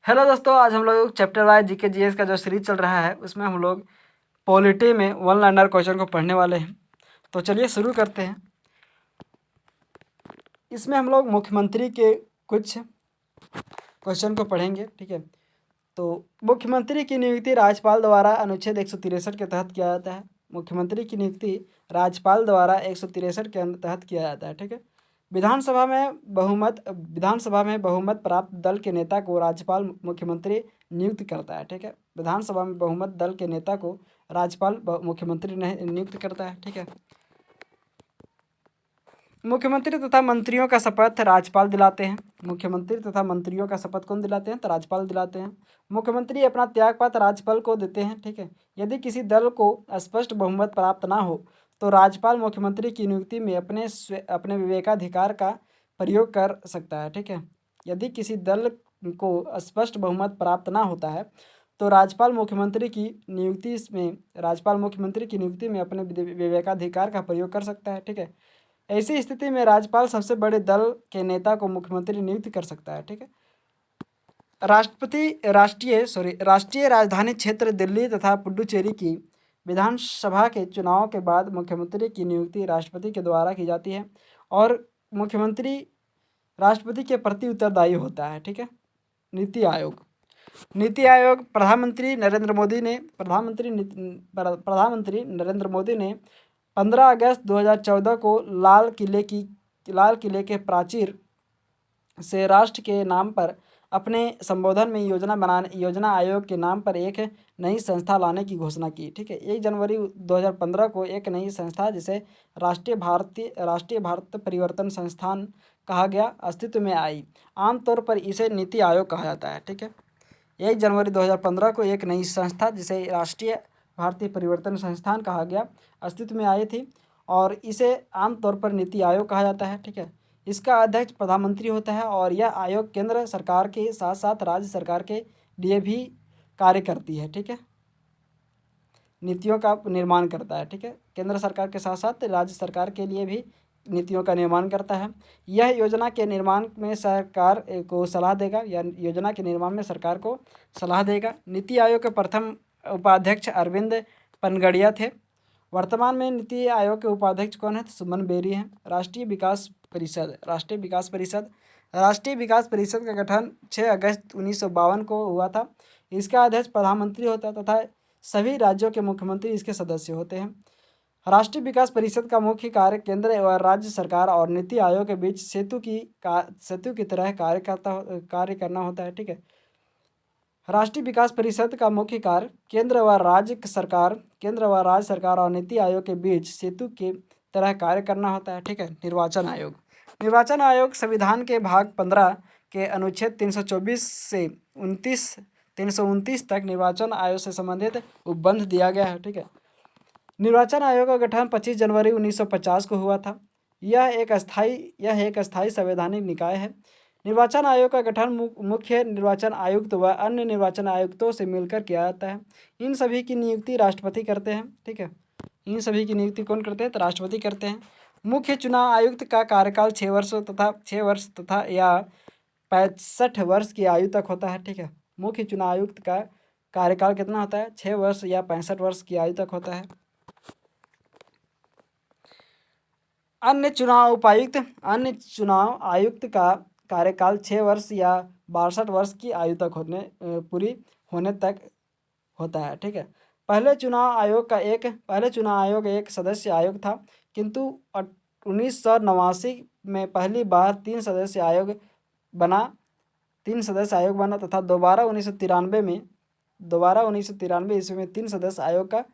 Hello दोस्तों, आज हम लोग चैप्टर वाइज जीके जीएस का जो सीरीज चल रहा है उसमें हम लोग पॉलिटी में वन लाइनर क्वेश्चन को पढ़ने वाले हैं। तो चलिए शुरू करते हैं। इसमें हम लोग मुख्यमंत्री के कुछ क्वेश्चन को पढ़ेंगे, ठीक है। तो मुख्यमंत्री की नियुक्ति राज्यपाल द्वारा अनुच्छेद 163 के तहत किया जाता है। मुख्यमंत्री की नियुक्ति राज्यपाल द्वारा 163 के तहत किया जाता है, ठीक है। विधानसभा में बहुमत प्राप्त दल के नेता को राज्यपाल मुख्यमंत्री नियुक्त करता है, ठीक है। विधानसभा में बहुमत दल के नेता को राज्यपाल मुख्यमंत्री नियुक्त करता है, ठीक है। मुख्यमंत्री तथा मंत्रियों का शपथ राज्यपाल दिलाते हैं। मुख्यमंत्री तथा मंत्रियों का शपथ कौन दिलाते हैं? तो राज्यपाल दिलाते हैं। मुख्यमंत्री अपना त्यागपत्र राज्यपाल को देते हैं, ठीक है। यदि किसी दल को स्पष्ट बहुमत प्राप्त ना हो तो राज्यपाल मुख्यमंत्री की नियुक्ति में अपने विवेकाधिकार का प्रयोग कर सकता है, ठीक है। यदि किसी दल को स्पष्ट बहुमत प्राप्त ना होता है तो राज्यपाल मुख्यमंत्री की नियुक्ति में अपने विवेकाधिकार का प्रयोग कर सकता है, ठीक है। ऐसी स्थिति में राज्यपाल सबसे बड़े दल के नेता को मुख्यमंत्री नियुक्त कर सकता है, ठीक है। राष्ट्रीय राजधानी क्षेत्र दिल्ली तथा पुडुचेरी की विधानसभा के चुनाव के बाद मुख्यमंत्री की नियुक्ति राष्ट्रपति के द्वारा की जाती है और मुख्यमंत्री राष्ट्रपति के प्रति उत्तरदायी होता है, ठीक है। नीति आयोग प्रधानमंत्री नरेंद्र मोदी ने 15 अगस्त 2014 को लाल किले के प्राचीर से राष्ट्र के नाम पर अपने संबोधन में योजना आयोग के नाम पर एक नई संस्था लाने की घोषणा की, ठीक है। 1 जनवरी 2015 को एक नई संस्था जिसे राष्ट्रीय भारत परिवर्तन संस्थान कहा गया अस्तित्व में आई। आमतौर पर इसे नीति आयोग कहा जाता है, ठीक है। 1 जनवरी 2015 को एक नई संस्था जिसे राष्ट्रीय भारतीय परिवर्तन संस्थान कहा गया अस्तित्व में आई थी और इसे आमतौर पर नीति आयोग कहा जाता है, ठीक है। इसका अध्यक्ष प्रधानमंत्री होता है और यह आयोग केंद्र सरकार के साथ साथ राज्य सरकार के लिए भी कार्य करती है, ठीक है। नीतियों का निर्माण करता है, ठीक है। केंद्र सरकार के साथ साथ राज्य सरकार के लिए भी नीतियों का निर्माण करता है। यह योजना के निर्माण में सरकार को सलाह देगा या योजना के निर्माण में सरकार को सलाह देगा। नीति आयोग के प्रथम उपाध्यक्ष अरविंद पनगड़िया थे। वर्तमान में नीति आयोग के उपाध्यक्ष कौन है? तो सुमन बेरी हैं। राष्ट्रीय विकास परिषद का गठन 6 अगस्त 1952 को हुआ था। इसका अध्यक्ष प्रधानमंत्री होता है तथा सभी राज्यों के मुख्यमंत्री इसके सदस्य होते हैं। राष्ट्रीय विकास परिषद का मुख्य कार्य केंद्र एवं राज्य सरकार और नीति आयोग के बीच सेतु की तरह कार्य करना होता है, ठीक है। राष्ट्रीय विकास परिषद का मुख्य कार्य केंद्र व राज्य सरकार और नीति आयोग के बीच सेतु की तरह कार्य करना होता है, ठीक है। निर्वाचन आयोग संविधान के भाग 15 के अनुच्छेद 324 से 329 तक निर्वाचन आयोग से संबंधित उपबंध दिया गया है, ठीक है। निर्वाचन आयोग का गठन 25 जनवरी 1950 को हुआ था। यह एक अस्थायी संवैधानिक निकाय है। निर्वाचन आयोग का गठन मुख्य निर्वाचन आयुक्त व अन्य निर्वाचन आयुक्तों से मिलकर किया जाता है। इन सभी की नियुक्ति राष्ट्रपति करते हैं, ठीक है। इन सभी की नियुक्ति कौन करते हैं? तो राष्ट्रपति करते हैं। मुख्य चुनाव आयुक्त का कार्यकाल 6 वर्ष तथा या 65 वर्ष की आयु तक होता है, ठीक है। मुख्य चुनाव आयुक्त का कार्यकाल कितना होता है? 6 वर्ष या 65 वर्ष की आयु तक होता है। अन्य चुनाव आयुक्त का कार्यकाल 6 वर्ष या 62 वर्ष की आयु तक पूरी होने तक होता है, ठीक है। पहले चुनाव आयोग एक सदस्य आयोग था, किंतु 1989 में पहली बार 3 सदस्य आयोग बना तथा दोबारा 1993 ईस्वी में 3 सदस्य आयोग का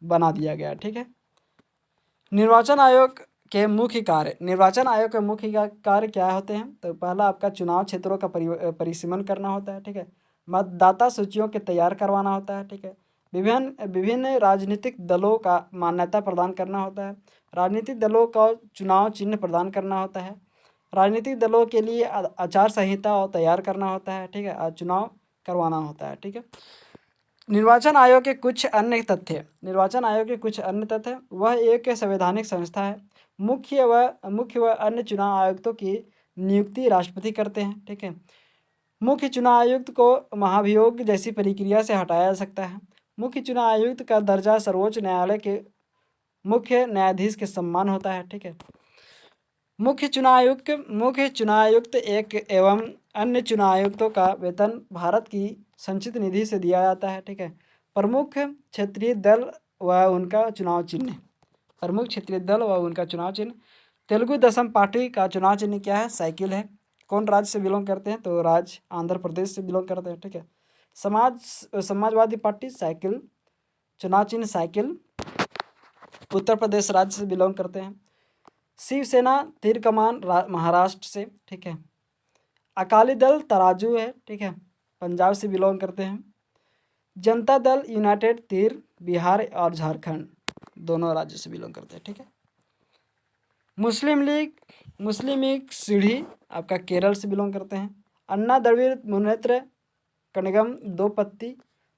बना दिया गया, ठीक है। निर्वाचन आयोग के मुख्य कार्य क्या होते हैं? तो पहला आपका चुनाव क्षेत्रों का परिसीमन करना होता है, ठीक है। मतदाता सूचियों के तैयार करवाना होता है, ठीक है। विभिन्न राजनीतिक दलों का मान्यता प्रदान करना होता है। राजनीतिक दलों का चुनाव चिन्ह प्रदान करना होता है। राजनीतिक दलों के लिए आचार संहिता तैयार करना होता है, ठीक है। चुनाव करवाना होता है, ठीक है। निर्वाचन आयोग के कुछ अन्य तथ्य वह एक संवैधानिक संस्था है। मुख्य व अन्य चुनाव आयुक्तों की नियुक्ति राष्ट्रपति करते हैं, ठीक है। मुख्य चुनाव आयुक्त को महाभियोग जैसी प्रक्रिया से हटाया जा सकता है। मुख्य चुनाव आयुक्त का दर्जा सर्वोच्च न्यायालय के मुख्य न्यायाधीश के समान होता है। ठीक है। मुख्य चुनाव आयुक्त एक एवं अन्य चुनाव आयुक्तों का वेतन भारत की संचित निधि से दिया जाता है। ठीक है। प्रमुख क्षेत्रीय दल व उनका चुनाव चिन्ह। प्रमुख क्षेत्रीय दल व उनका चुनाव चिन्ह। तेलुगु देशम पार्टी का चुनाव चिन्ह क्या है? साइकिल है। कौन राज्य से बिलोंग करते हैं? तो राज्य आंध्र प्रदेश से बिलोंग करते हैं। ठीक है। समाजवादी पार्टी साइकिल, चुनाव चिन्ह साइकिल, उत्तर प्रदेश राज्य से बिलोंग करते हैं। शिवसेना तीर कमान महाराष्ट्र से। ठीक है। अकाली दल तराजू है। ठीक है, पंजाब से बिलोंग करते हैं। जनता दल यूनाइटेड तीर बिहार और झारखंड दोनों राज्य से बिलोंग करते हैं। ठीक है। मुस्लिम लीग सीढ़ी आपका केरल से बिलोंग करते हैं। अन्ना द्रविड़ मुनेत्र कनिगम दो पत्ती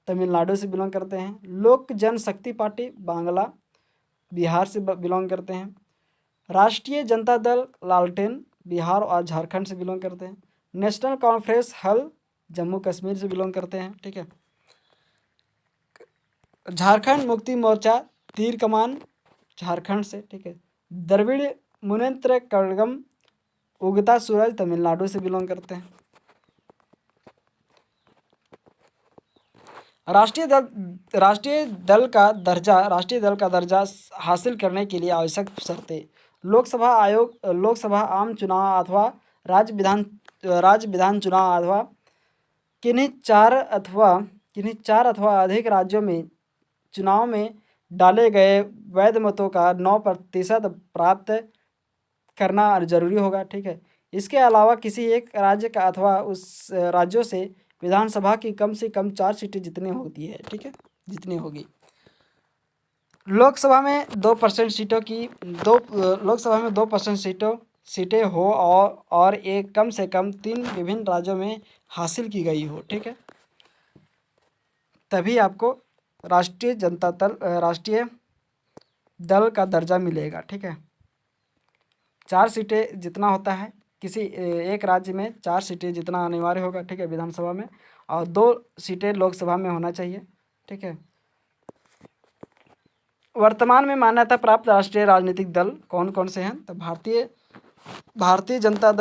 तमिलनाडु से बिलोंग करते हैं। लोक जनशक्ति पार्टी बांग्ला बिहार से बिलोंग करते हैं। राष्ट्रीय जनता दल लालटेन बिहार और झारखंड से बिलोंग करते हैं। नेशनल कॉन्फ्रेंस हल जम्मू कश्मीर से बिलोंग करते हैं। ठीक है। झारखंड मुक्ति मोर्चा तीर कमान झारखंड से। ठीक है। द्रविड़ मुनेत्र कड़गम उगता सूरज तमिलनाडु से बिलोंग करते हैं। राष्ट्रीय दल का दर्जा हासिल करने के लिए आवश्यक शर्तें। लोकसभा आम चुनाव अथवा राज्य विधान चुनाव अथवा किन्हीं चार अथवा अधिक राज्यों में चुनाव में डाले गए वैध मतों का 9% प्राप्त करना जरूरी होगा। ठीक है। इसके अलावा किसी एक राज्य का अथवा उस राज्यों से विधानसभा की कम से कम 4 सीटें जितनी होती है। ठीक है, जितनी होगी। लोकसभा में 2% सीटें हो और एक कम से कम 3 विभिन्न राज्यों में हासिल की गई हो। ठीक है, तभी आपको राष्ट्रीय दल का दर्जा मिलेगा। ठीक है। 4 सीटें जितना होता है किसी एक राज्य में 4 सीटें जितना अनिवार्य होगा। ठीक है, विधानसभा में, और 2 सीटें लोकसभा में होना चाहिए। ठीक है। वर्तमान में मान्यता प्राप्त राष्ट्रीय राजनीतिक दल कौन कौन से हैं? तो भारतीय जनता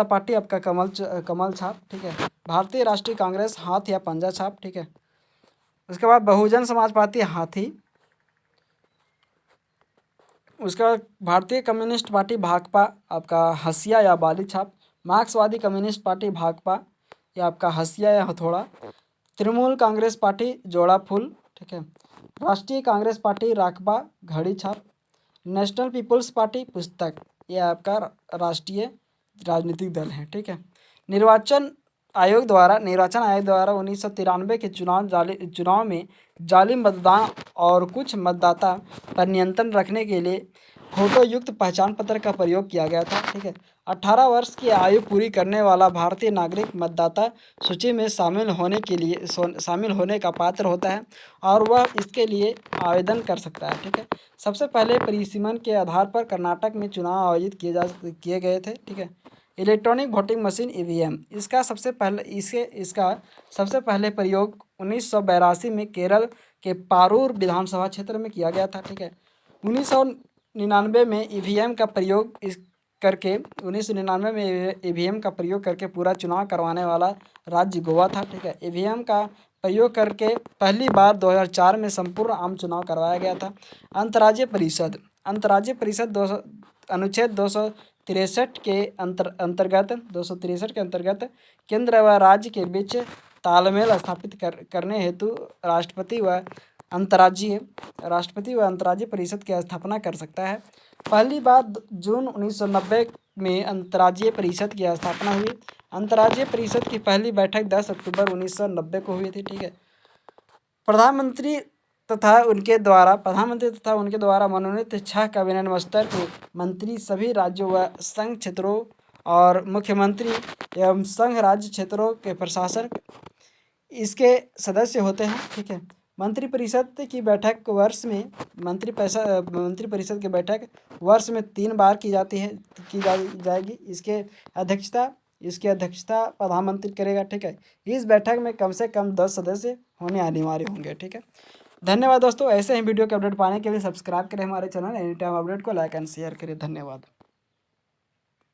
पार्टी आपका कमल छाप। ठीक है। भारतीय राष्ट्रीय कांग्रेस हाथ या पंजा छाप। ठीक है। उसके बाद बहुजन समाज पार्टी हाथी। उसके बाद भारतीय कम्युनिस्ट पार्टी भाकपा आपका हसिया या बाली छाप। मार्क्सवादी कम्युनिस्ट पार्टी भाकपा या आपका हसिया या हथौड़ा। तृणमूल कांग्रेस पार्टी जोड़ा फूल। ठीक है। राष्ट्रीय कांग्रेस पार्टी राकबा घड़ी छाप। नेशनल पीपुल्स पार्टी पुस्तक, ये आपका राष्ट्रीय राजनीतिक दल है। ठीक है। निर्वाचन आयोग द्वारा 1993 के चुनाव में जाली मतदान और कुछ मतदाता पर नियंत्रण रखने के लिए फोटो युक्त पहचान पत्र का प्रयोग किया गया था। ठीक है। 18 वर्ष की आयु पूरी करने वाला भारतीय नागरिक मतदाता सूची में शामिल होने का पात्र होता है और वह इसके लिए आवेदन कर सकता है। ठीक है। सबसे पहले परिसीमन के आधार पर कर्नाटक में चुनाव आयोजित किए गए थे। ठीक है। इलेक्ट्रॉनिक वोटिंग मशीन ईवीएम, इसका सबसे पहले प्रयोग 1982 में केरल के पारूर विधानसभा क्षेत्र में किया गया था। ठीक है। 1999 में ईवीएम का प्रयोग करके पूरा चुनाव करवाने वाला राज्य गोवा था। ठीक है। ईवीएम का प्रयोग करके पहली बार 2004 में संपूर्ण आम चुनाव करवाया गया था। अंतर्राज्यीय परिषद अनुच्छेद 263 के अंतर्गत केंद्र व राज्य के बीच तालमेल स्थापित करने हेतु राष्ट्रपति व अंतर्राज्यीय परिषद की स्थापना कर सकता है। पहली बार जून 1990 में अंतर्राज्यीय परिषद की स्थापना हुई। अंतर्राज्यीय परिषद की पहली बैठक 10 अक्टूबर 1990 को हुई थी। ठीक है। प्रधानमंत्री तथा उनके द्वारा मनोनीत 6 कैबिनेट स्तर के मंत्री सभी राज्यों व संघ क्षेत्रों और मुख्यमंत्री एवं संघ राज्य क्षेत्रों के प्रशासक इसके सदस्य होते हैं। ठीक है। मंत्रिपरिषद की बैठक वर्ष में 3 बार की जाएगी। इसके अध्यक्षता इसकी अध्यक्षता प्रधानमंत्री करेगा। ठीक है, इस बैठक में कम से कम 10 सदस्य होने अनिवार्य होंगे। ठीक है, धन्यवाद दोस्तों। ऐसे ही वीडियो के अपडेट पाने के लिए सब्सक्राइब करें हमारे चैनल एनी टाइम अपडेट को, लाइक एंड शेयर करें। धन्यवाद।